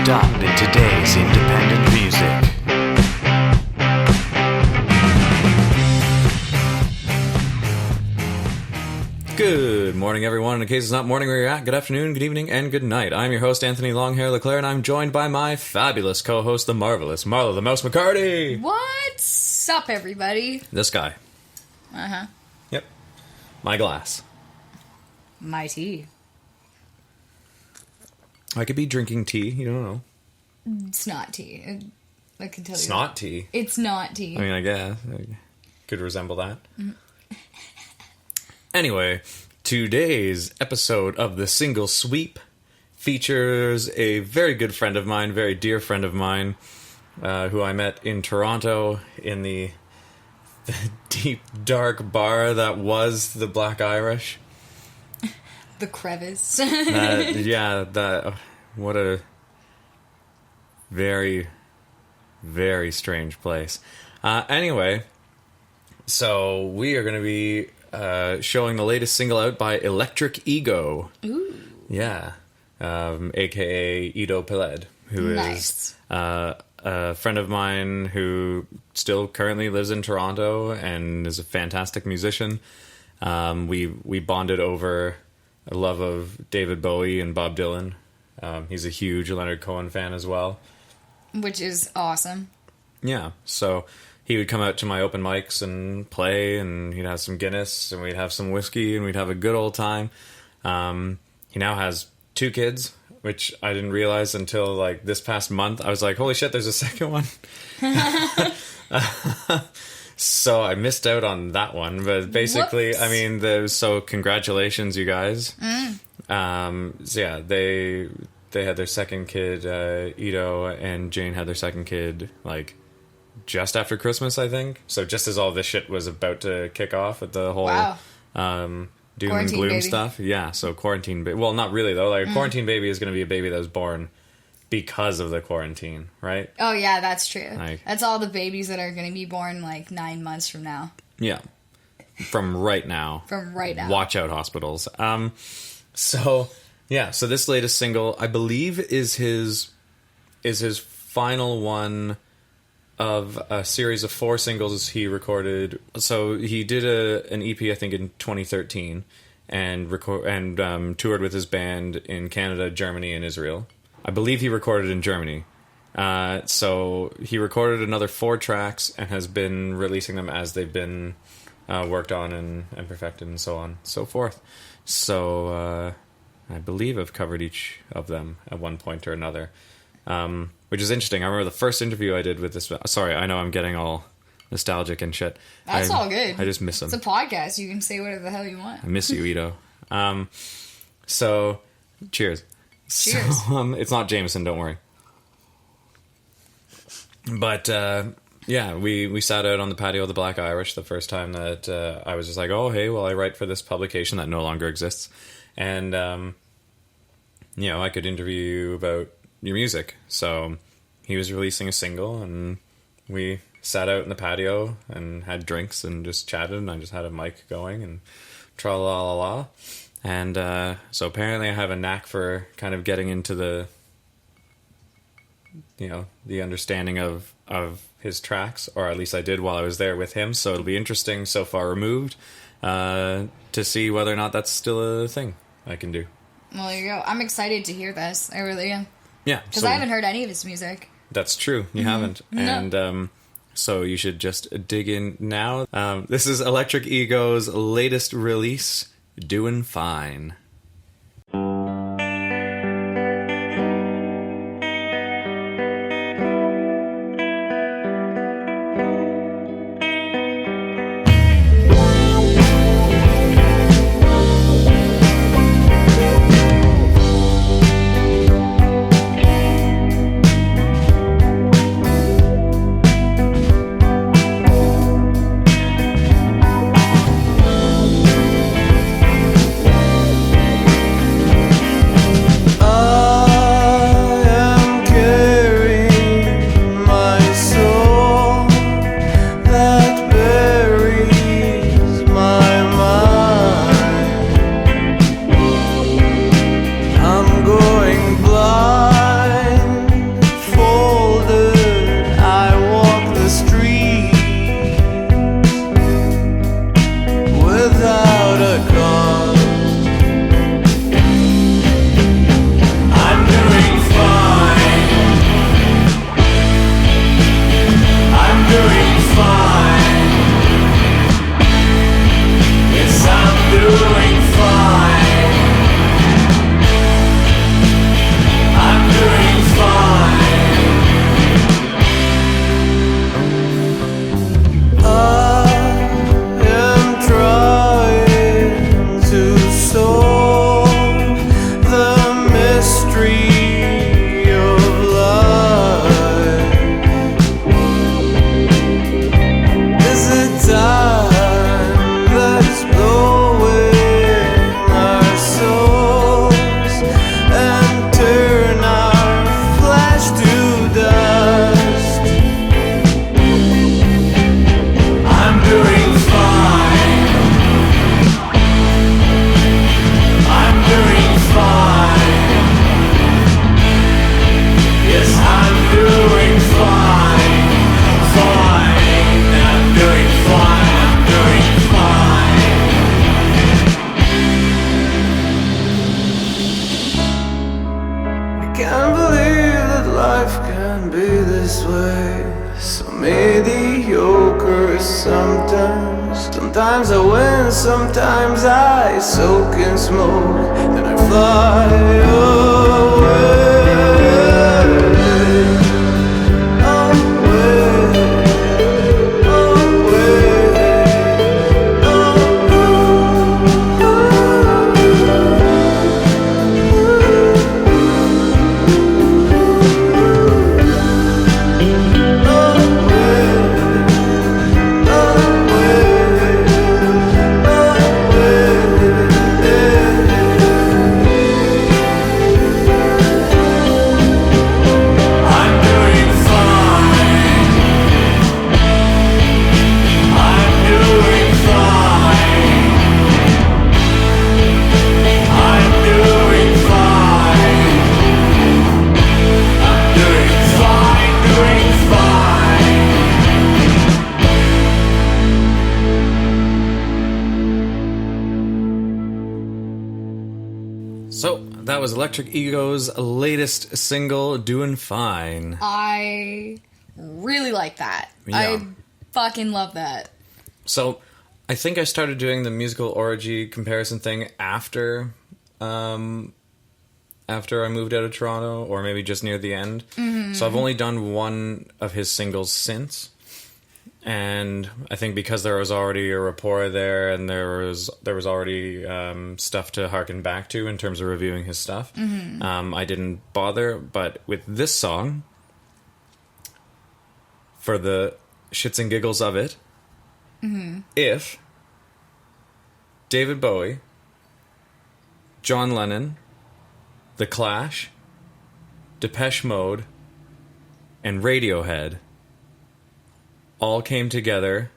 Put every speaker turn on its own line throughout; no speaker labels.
Next up in today's independent music. Good morning, everyone. In case it's not morning where you're at, good afternoon, good evening, and good night. I'm your host, Anthony Longhair Leclair, and I'm joined by my fabulous co-host, the marvelous Marla the Mouse McHardy.
What's up, everybody?
This guy.
Uh-huh.
Yep. My glass.
My tea.
I could be drinking tea, you don't know.
It's not tea. I can tell you.
It's not tea.
It's not tea.
I mean, I guess. I could resemble that. Anyway, today's episode of The Single Sweep features a very good friend of mine, very dear friend of mine, who I met in Toronto in the deep, dark bar that was the Black Irish.
The crevice.
What a very, very strange place. Anyway, so we are going to be showing the latest single out by Electric Ego.
Ooh.
Yeah. A.k.a. Ido Peled, who
Nice.
is a friend of mine who still currently lives in Toronto and is a fantastic musician. We bonded over a love of David Bowie and Bob Dylan. He's a huge Leonard Cohen fan as well.
Which is awesome.
Yeah, so he would come out to my open mics and play, and he'd have some Guinness, and we'd have some whiskey, and we'd have a good old time. He now has 2 kids, which I didn't realize until like this past month. I was like, holy shit, there's a second one. So I missed out on that one, but basically,
Whoops.
I mean, so congratulations, you guys. So yeah, they had their second kid, Ido and Jane had their second kid, like, just after Christmas, I think. So just as all this shit was about to kick off with the whole doom
Quarantine
and gloom
baby.
stuff. Yeah, so quarantine baby. Well, not really, though. Like, a quarantine baby is going to be a baby that was born because of the quarantine, right?
Oh, yeah, that's true.
Like-
That's all the babies that are going to be born, like, 9 months from now.
Yeah. From right now.
From right now.
Watch out, hospitals. So this latest single, I believe, is his final one of a series of 4 singles he recorded. So he did an EP, I think, in 2013, and toured with his band in Canada, Germany, and Israel. I believe he recorded in Germany. So he recorded another 4 tracks and has been releasing them as they've been worked on and perfected and so on and so forth. So I believe I've covered each of them at one point or another. Which is interesting. I remember the first interview I did with this... Sorry, I know I'm getting all nostalgic and shit.
That's all good.
I just miss him.
It's a podcast. You can say whatever the hell you want.
I miss you, Ido. So, cheers.
Cheers.
So, it's not Jameson, don't worry. But, yeah, we sat out on the patio of the Black Irish the first time that I was just like, oh, hey, well, I write for this publication that no longer exists. And, I could interview you about your music. So he was releasing a single, and we sat out in the patio and had drinks and just chatted, and I just had a mic going and tra-la-la-la. And so apparently I have a knack for kind of getting into the understanding of his tracks, or at least I did while I was there with him. So it'll be interesting so far removed to see whether or not that's still a thing I can do.
Well, there you go. I'm excited to hear this. I really am.
Yeah.
Because I haven't heard any of his music.
That's true. You haven't.
No.
And so you should just dig in now. This is Electric Ego's latest release, Doin' Fine.
so mediocre sometimes. Sometimes I win, sometimes I soak in smoke, then I fly away.
So, that was Electric Ego's latest single, Doing Fine.
I really like that.
Yeah.
I fucking love that.
So, I think I started doing the musical orgy comparison thing after I moved out of Toronto, or maybe just near the end. Mm-hmm. So I've only done one of his singles since. And I think because there was already a rapport there, and there was already stuff to harken back to in terms of reviewing his stuff, I didn't bother. But with this song, for the shits and giggles of it, if David Bowie, John Lennon, The Clash, Depeche Mode, and Radiohead all came together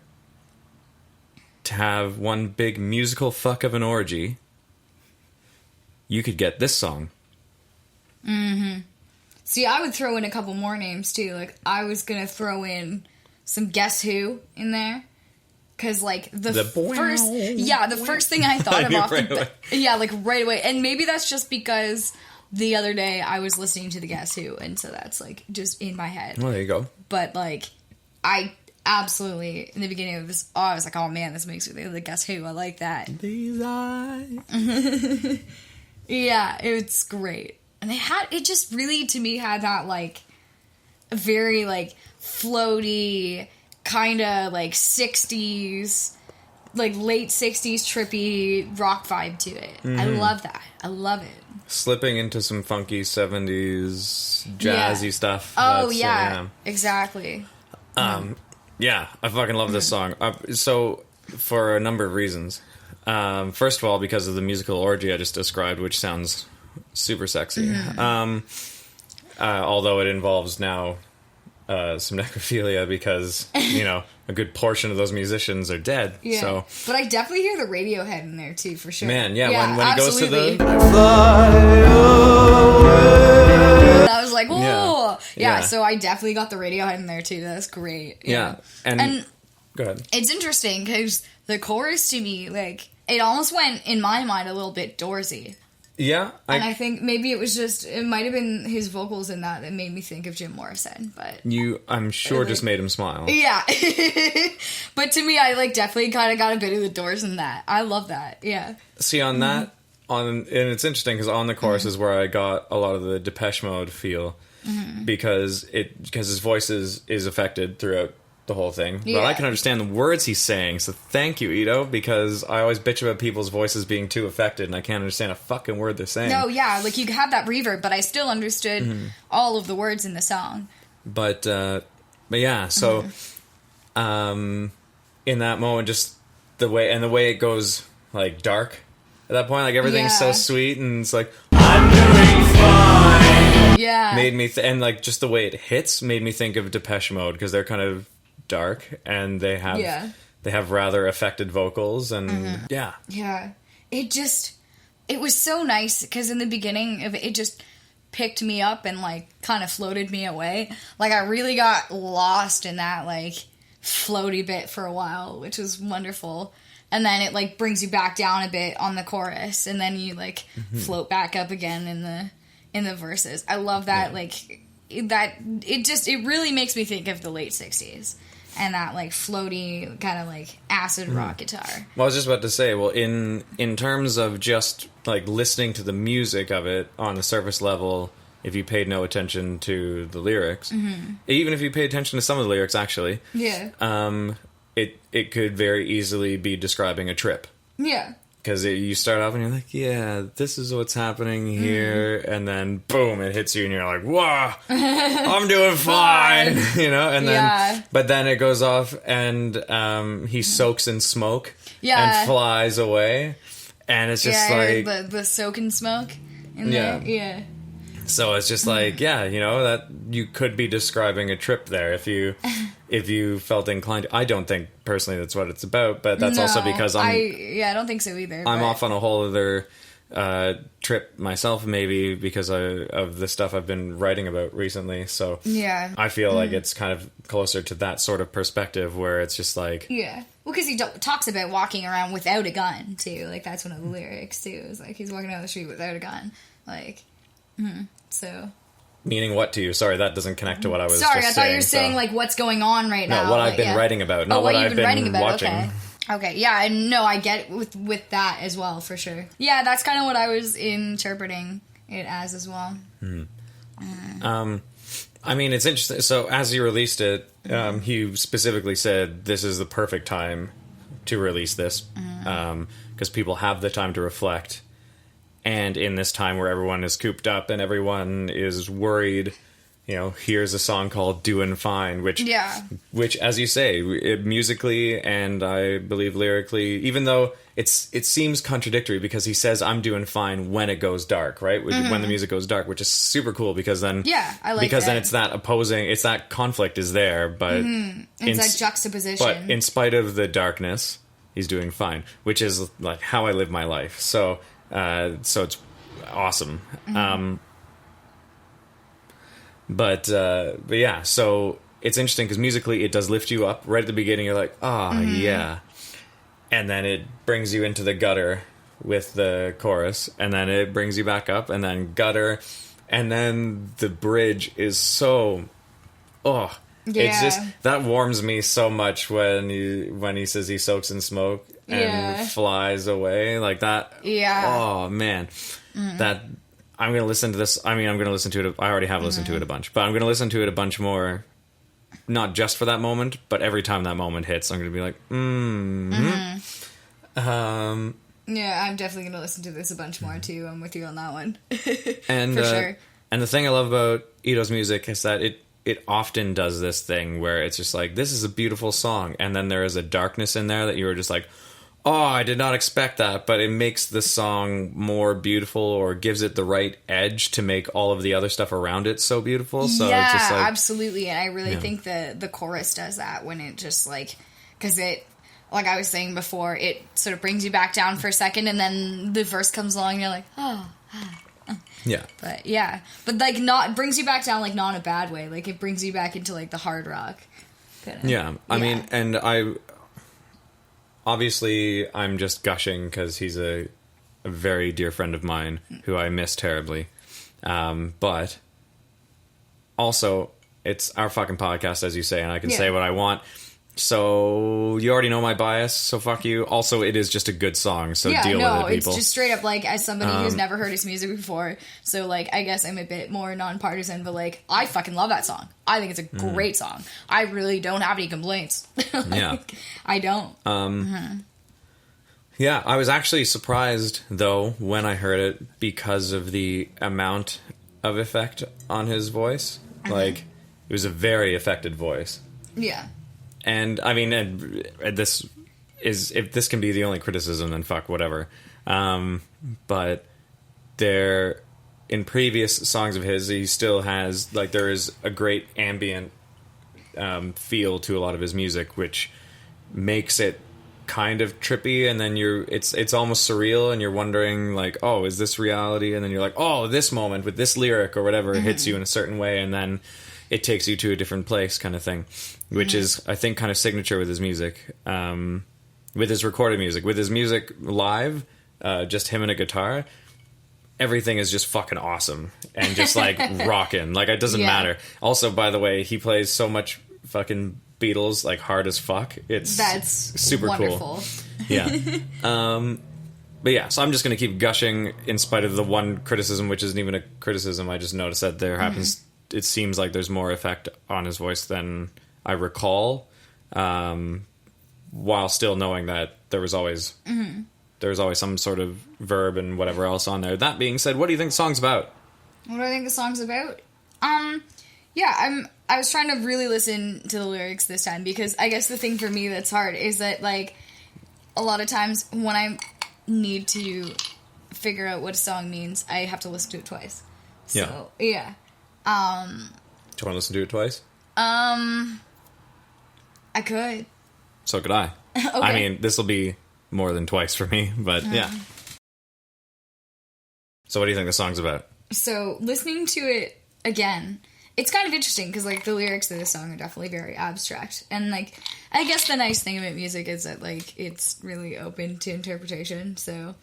to have one big musical fuck of an orgy, you could get this song.
See, I would throw in a couple more names, too. Like, I was gonna throw in some Guess Who in there. Because, like, the first thing I thought of off the bat. Yeah, like, right away. And maybe that's just because the other day I was listening to the Guess Who, and so that's, like, just in my head.
Well, there you go.
But, like, I absolutely, in the beginning of this, I was like, oh man, this makes me think of the Guess Who. I like that.
These eyes.
Yeah, it's great. And it just really, to me, had that, like, very, like, floaty, kind of, like, 60s, like, late 60s trippy rock vibe to it. I love that. I love it.
Slipping into some funky 70s jazzy stuff.
Oh, yeah, exactly.
Yeah, I fucking love this song. So, for a number of reasons. First of all, because of the musical orgy I just described, which sounds super sexy. Although it involves now some necrophilia because, you know, a good portion of those musicians are dead.
Yeah.
So.
But I definitely hear the Radiohead in there, too, for sure.
Man, yeah, when he goes to the...
I was like, whoa! Yeah, so I definitely got the Radiohead in there, too. That's great.
Yeah. And go ahead.
It's interesting, because the chorus, to me, like, it almost went, in my mind, a little bit Doorsy.
Yeah.
And I think maybe it might have been his vocals in that made me think of Jim Morrison, but...
I'm sure, just made him smile.
Yeah. But to me, I, like, definitely kind of got a bit of the Doors in that. I love that, yeah.
See, on that, and it's interesting, because on the chorus is where I got a lot of the Depeche Mode feel, because his voice is affected throughout the whole thing.
Yeah.
But I can understand the words he's saying, so thank you, Ito, because I always bitch about people's voices being too affected, and I can't understand a fucking word they're saying.
No, yeah, like, you have that reverb, but I still understood all of the words in the song.
But yeah, so, in that moment, just the way it goes, like, dark at that point, like, everything's so sweet, and it's like, I'm doing fine!
Yeah.
Made me, and, like, just the way it hits made me think of Depeche Mode, because they're kind of dark, and they have rather affected vocals, and yeah.
It was so nice, because in the beginning of it just picked me up and, like, kind of floated me away. Like, I really got lost in that, like, floaty bit for a while, which was wonderful. And then it, like, brings you back down a bit on the chorus, and then you, like, float back up again in the verses. I love that, like, it really makes me think of the late 60s. And that, like, floaty, kind of, like, acid rock guitar.
Well, I was just about to say, well, in terms of just, like, listening to the music of it on the surface level, if you paid no attention to the lyrics, even if you paid attention to some of the lyrics, actually, it could very easily be describing a trip.
Yeah.
Because you start off and you're like, yeah, this is what's happening here, and then boom, it hits you and you're like, wow, I'm doing fine, you know, and then, but then it goes off and he soaks in smoke and flies away, and it's just like
the soak in smoke in there,
So it's just like, yeah, you know, that you could be describing a trip there if you felt inclined to. I don't think personally that's what it's about, but that's also because
I don't think so either.
I'm off on a whole other trip myself, maybe because of the stuff I've been writing about recently. So I feel like it's kind of closer to that sort of perspective where it's just like,
well, because he talks about walking around without a gun too. Like that's one of the lyrics too. It's like he's walking down the street without a gun, like. So,
meaning what to you? Sorry, that doesn't connect to what I was.
Sorry,
just
I thought you were saying like what's going on right now.
No, what I've been writing about, not what I've been watching.
Okay, yeah, and no, I get with that as well for sure. Yeah, that's kind of what I was interpreting it as well.
I mean, it's interesting. So, as you released it, he specifically said this is the perfect time to release this because people have the time to reflect. And in this time where everyone is cooped up and everyone is worried, you know, here's a song called Doin' Fine, which, as you say, musically and I believe lyrically, even though it seems contradictory because he says I'm doing fine when it goes dark, right? When the music goes dark, which is super cool because then,
I like
because
that.
then it's that opposing, it's that conflict is there, but
it's that juxtaposition.
But in spite of the darkness, he's doing fine, which is like how I live my life. So it's awesome. But yeah, so it's interesting because musically it does lift you up right at the beginning. You're like, yeah. And then it brings you into the gutter with the chorus, and then it brings you back up, and then gutter, and then the bridge is so, it's just, that warms me so much when he says he soaks in smoke and flies away like that. Oh man, that I'm gonna listen to this. I mean, I'm gonna listen to it. I already have listened to it a bunch, but I'm gonna listen to it a bunch more. Not just for that moment, but every time that moment hits, I'm gonna be like,
yeah, I'm definitely gonna listen to this a bunch more too. I'm with you on that one.
And
for sure.
And the thing I love about Ito's music is that it often does this thing where it's just like, this is a beautiful song, and then there is a darkness in there that you were just like, oh, I did not expect that, but it makes the song more beautiful or gives it the right edge to make all of the other stuff around it so beautiful. So it's just like,
absolutely, and I really think the chorus does that when it just like, because it, like I was saying before, it sort of brings you back down for a second, and then the verse comes along, and you're like, but like not brings you back down, like not in a bad way, like it brings you back into like the hard rock kinda.
I mean, and obviously I'm just gushing because he's a very dear friend of mine who I miss terribly, but also it's our fucking podcast, as you say, and I can say what I want. So you already know my bias, so fuck you. Also, it is just a good song, so deal with it, people.
It's just straight up, like, as somebody who's never heard his music before, so, like, I guess I'm a bit more non-partisan, but, like, I fucking love that song. I think it's a great song. I really don't have any complaints. I don't.
Yeah, I was actually surprised, though, when I heard it, because of the amount of effect on his voice. Like, it was a very affected voice.
Yeah.
And I mean, this is, if this can be the only criticism, then fuck, whatever. But there, in previous songs of his, he still has, like, there is a great ambient feel to a lot of his music, which makes it kind of trippy, and then it's almost surreal, and you're wondering, like, oh, is this reality? And then you're like, oh, this moment with this lyric or whatever hits you in a certain way, and then it takes you to a different place, kind of thing, which is, I think, kind of signature with his music, with his recorded music. With his music live, just him and a guitar, everything is just fucking awesome and just like rocking. Like, it doesn't matter. Also, by the way, he plays so much fucking Beatles, like, hard as fuck. That's super wonderful. Cool. Yeah. But yeah, so I'm just going to keep gushing in spite of the one criticism, which isn't even a criticism. I just noticed that there happens, it seems like there's more effect on his voice than I recall, while still knowing that there was always some sort of verb and whatever else on there. That being said, what do you think the song's about?
What do I think the song's about? Yeah, I was trying to really listen to the lyrics this time, because I guess the thing for me that's hard is that, like, a lot of times when I need to figure out what a song means, I have to listen to it twice. So, yeah. Do
you want to listen to it twice?
I could.
So could I. Okay. I mean, this will be more than twice for me, but yeah. So what do you think the song's about? So, listening to it again, it's kind of interesting, because, like, the lyrics of this song are definitely very abstract. And, like, I guess the nice thing about music is that, like, it's really open to interpretation, so...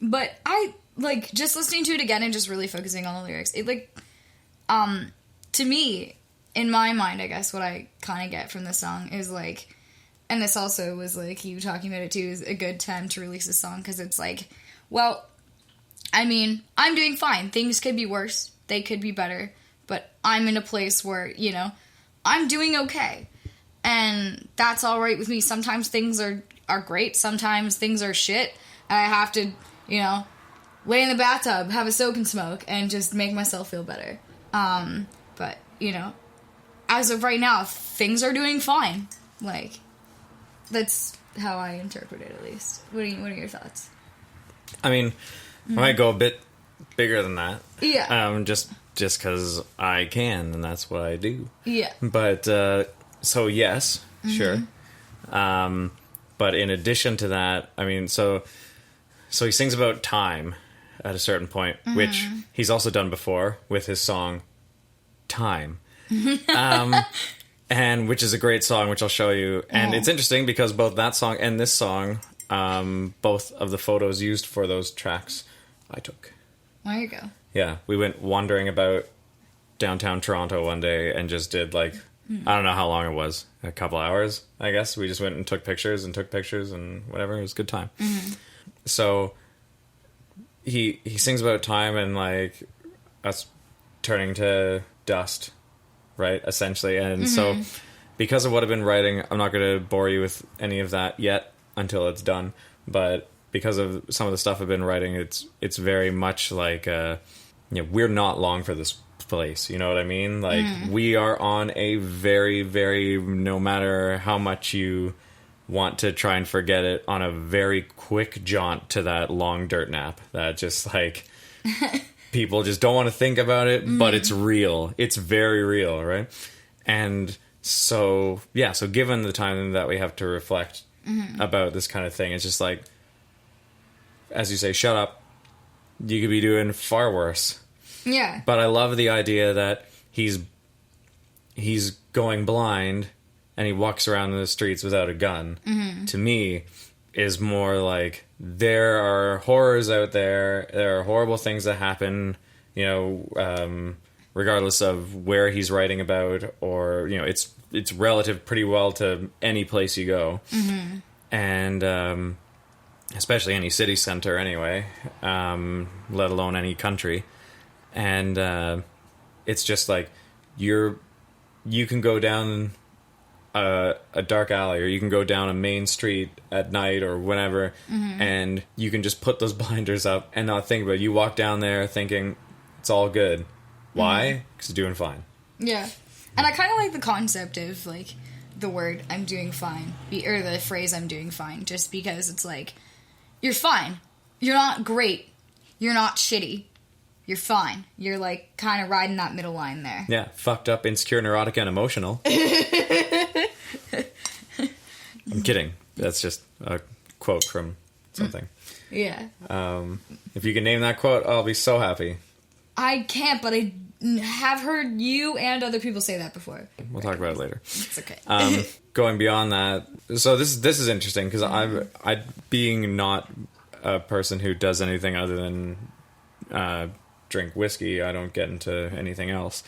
But I, like, just listening to it again and just really focusing on the lyrics, it, like, to me, in my mind, I guess, what I kind of get from the song is, like... And this also was, like, you talking about it, too, is a good time to release a song, because it's like, well, I mean, I'm doing fine. Things could be worse. They could be better. But I'm in a place where, you know, I'm doing okay. And that's all right with me. Sometimes things are great. Sometimes things are shit. And I have to, you know, lay in the bathtub, have a soak and smoke, and just make myself feel better. But, you know, as of right now, things are doing fine. Like, that's how I interpret it, at least. What are your thoughts? I mean, I might go a bit bigger than that. Yeah. Just because I can, and that's what I do. Yeah. But, so yes, sure. But in addition to that, I mean, so he sings about time at a certain point, which he's also done before with his song, Time. And which is a great song, which I'll show you. And it's interesting because both that song and this song, both of the photos used for those tracks, I took. There you go. Yeah, we went wandering about downtown Toronto one day and just did, like, I don't know how long it was, a couple hours, I guess. We just went and took pictures and whatever. It was a good time. So he sings about time and, like, us turning to dust, right, essentially. And so because of what I've been writing, I'm not going to bore you with any of that yet until it's done. But because of some of the stuff I've been writing, it's very much like, you know, we're not long for this place, you know what I mean? Like, we are on a very, very, no matter how much you want to try and forget it, on a very quick jaunt to that long dirt nap that just, like, people just don't want to think about it, but it's real. It's very real, right? And so, yeah, so given the time that we have to reflect about this kind of thing, it's just like, as you say, shut up. You could be doing far worse. Yeah. But I love the idea that he's going blind and he walks around in the streets without a gun. To me, is more like, there are horrors out there. There are horrible things that happen, you know, regardless of where he's writing about, or, you know, it's relative pretty well to any place you go. And especially any city center anyway, let alone any country. And it's just like, you can go down a dark alley, or you can go down a main street at night or whenever, and you can just put those blinders up and not think about it. You walk down there thinking it's all good. Why? Because you're doing fine. Yeah. And I kind of like the concept of, like, the word "I'm doing fine," or the phrase "I'm doing fine," just because it's like, you're fine. You're not great. You're not shitty. You're fine. You're, like, kind of riding that middle line there. Yeah, fucked up, insecure, neurotic, and emotional. I'm kidding. That's just a quote from something. Yeah. If you can name that quote, I'll be so happy. I can't, but I have heard you and other people say that before. We'll talk about it later. It's okay. Going beyond that, so this is interesting, because I being not a person who does anything other than drink whiskey. I don't get into anything else.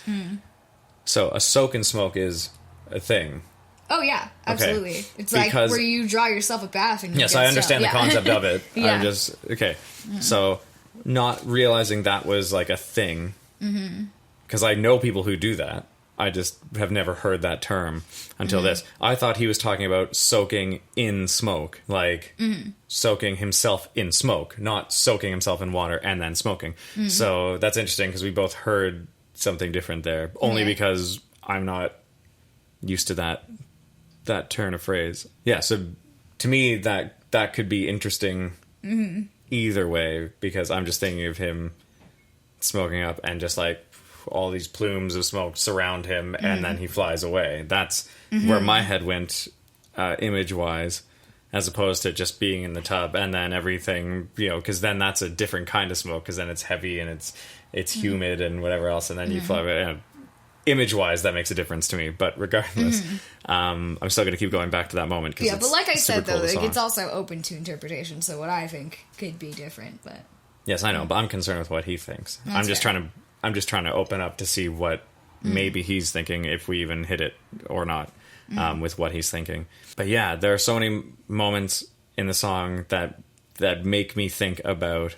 So a soak in smoke is a thing.
Oh yeah, absolutely.
Okay.
It's like where you draw yourself a bath and you
yes,
get
I understand the concept of it.
Yeah.
I'm just okay. So not realizing that was like a thing, because I know people who do that. I just have never heard that term until this. I thought he was talking about soaking in smoke, like soaking himself in smoke, not soaking himself in water and then smoking. So that's interesting because we both heard something different there, only because I'm not used to that turn of phrase. Yeah, so to me that could be interesting either way, because I'm just thinking of him smoking up and just like all these plumes of smoke surround him and then he flies away. That's where my head went image-wise, as opposed to just being in the tub and then everything, because then that's a different kind of smoke, because then it's heavy and it's humid and whatever else, and then you fly away. And image-wise, that makes a difference to me. But regardless, I'm still going to keep going back to that moment.
Yeah, but like I said, though, like, it's also open to interpretation, so what I think could be different. But
yes, I know, but I'm concerned with what he thinks. I'm just trying to open up to see what maybe he's thinking, if we even hit it or not, with what he's thinking. But yeah, there are so many moments in the song that make me think about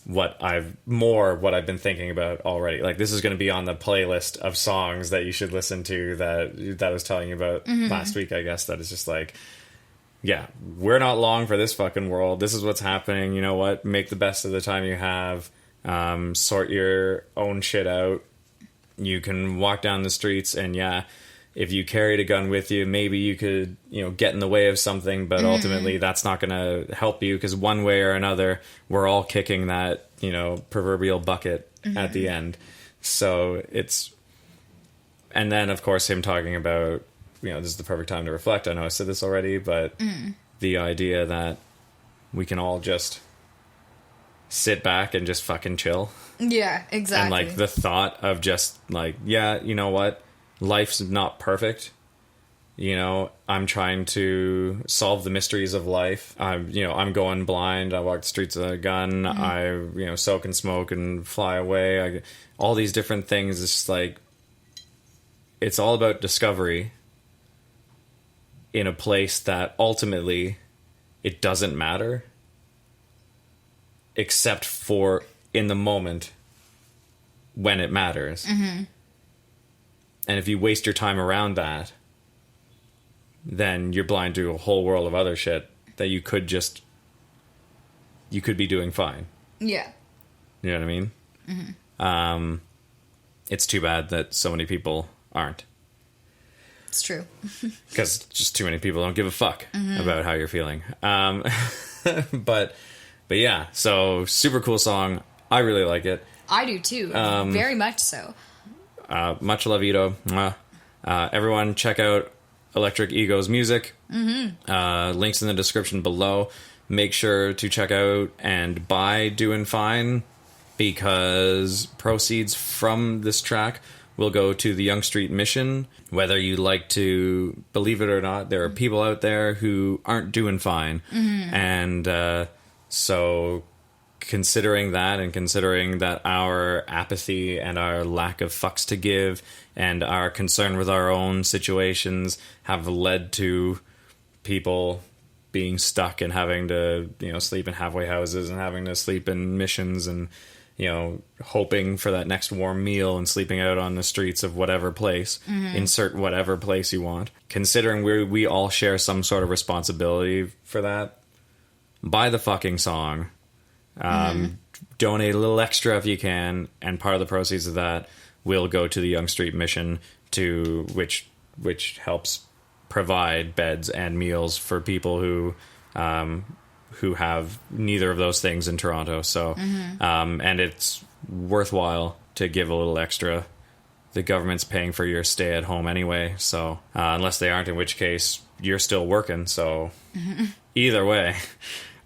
what I've been thinking about already. Like, this is going to be on the playlist of songs that you should listen to that I was telling you about last week, I guess, that is just like, yeah, we're not long for this fucking world. This is what's happening. You know what? Make the best of the time you have. Sort your own shit out. You can walk down the streets, and yeah, if you carried a gun with you, maybe you could, get in the way of something, but ultimately that's not going to help you, because one way or another, we're all kicking that, proverbial bucket at the end. So and then of course him talking about, this is the perfect time to reflect. I know I said this already, but the idea that we can all just sit back and just fucking chill.
Yeah, exactly.
And like the thought of just like, yeah, you know what? Life's not perfect. I'm trying to solve the mysteries of life. I'm going blind. I walk the streets with a gun. I, soak and smoke and fly away. All these different things. It's just like, it's all about discovery in a place that ultimately it doesn't matter, except for in the moment when it matters. And if you waste your time around that, then you're blind to a whole world of other shit that you could be doing fine. Yeah. You know what I mean? It's too bad that so many people aren't.
It's true.
Because just too many people don't give a fuck about how you're feeling. But yeah, so super cool song. I really like it.
I do too. Very much so.
Much love, Ito. Everyone check out Electric Ego's music. Links in the description below. Make sure to check out and buy Doin' Fine, because proceeds from this track will go to the Yonge Street Mission. Whether you like to believe it or not, there are people out there who aren't doing fine. And so considering that, and considering that our apathy and our lack of fucks to give and our concern with our own situations have led to people being stuck and having to, sleep in halfway houses and having to sleep in missions and, hoping for that next warm meal and sleeping out on the streets of whatever place, insert whatever place you want. Considering we all share some sort of responsibility for that, buy the fucking song. Donate a little extra if you can, and part of the proceeds of that will go to the Yonge Street Mission, to which helps provide beds and meals for people who have neither of those things in Toronto. So, and it's worthwhile to give a little extra. The government's paying for your stay at home anyway, so unless they aren't, in which case you're still working. So either way.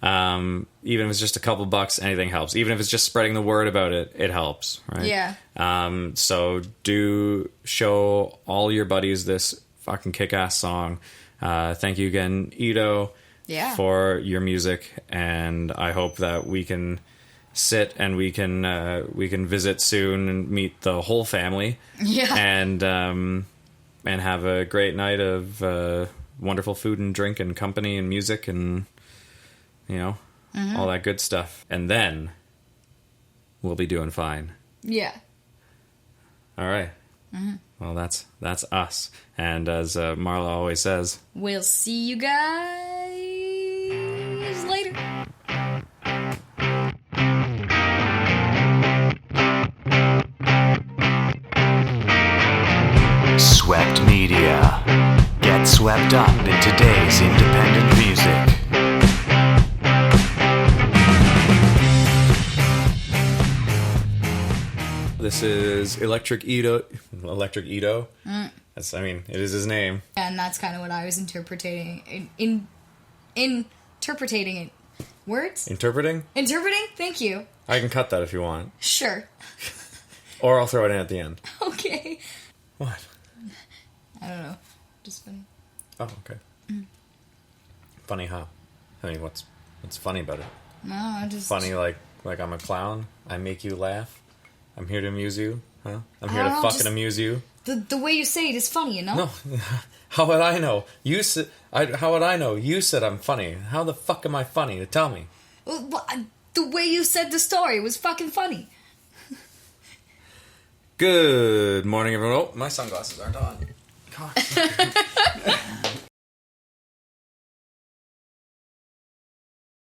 Even if it's just a couple bucks, anything helps. Even if it's just spreading the word about it, it helps, right?
Yeah.
So do show all your buddies this fucking kick-ass song. Thank you again, Ito, for your music, and I hope that we can sit and we can visit soon and meet the whole family.
Yeah.
And have a great night of wonderful food and drink and company and music and, you know, all that good stuff. And then we'll be doing fine.
Yeah.
All right. Well, that's us. And as Marla always says,
we'll see you guys later.
Swept Media. Get swept up in today's independent music.
this is Electric Ito. Electric Ito? That's, I mean, it is his name.
And that's kind of what I was interpreting. Interpreting it. Words?
Interpreting?
Interpreting? Thank you.
I can cut that if you want.
Sure.
Or I'll throw it in at the end.
Okay.
What?
I don't know. Just funny.
Oh, okay. Funny how? I mean, what's funny about it?
No, I just...
Funny like I'm a clown? I make you laugh? I'm here to amuse you? Huh? I'm here to fucking amuse you?
The way you say it is funny, you know?
No. How would I know? How would I know? You said I'm funny. How the fuck am I funny? Tell me.
Well, the way you said the story was fucking funny.
Good morning, everyone. Oh, my sunglasses aren't on. God.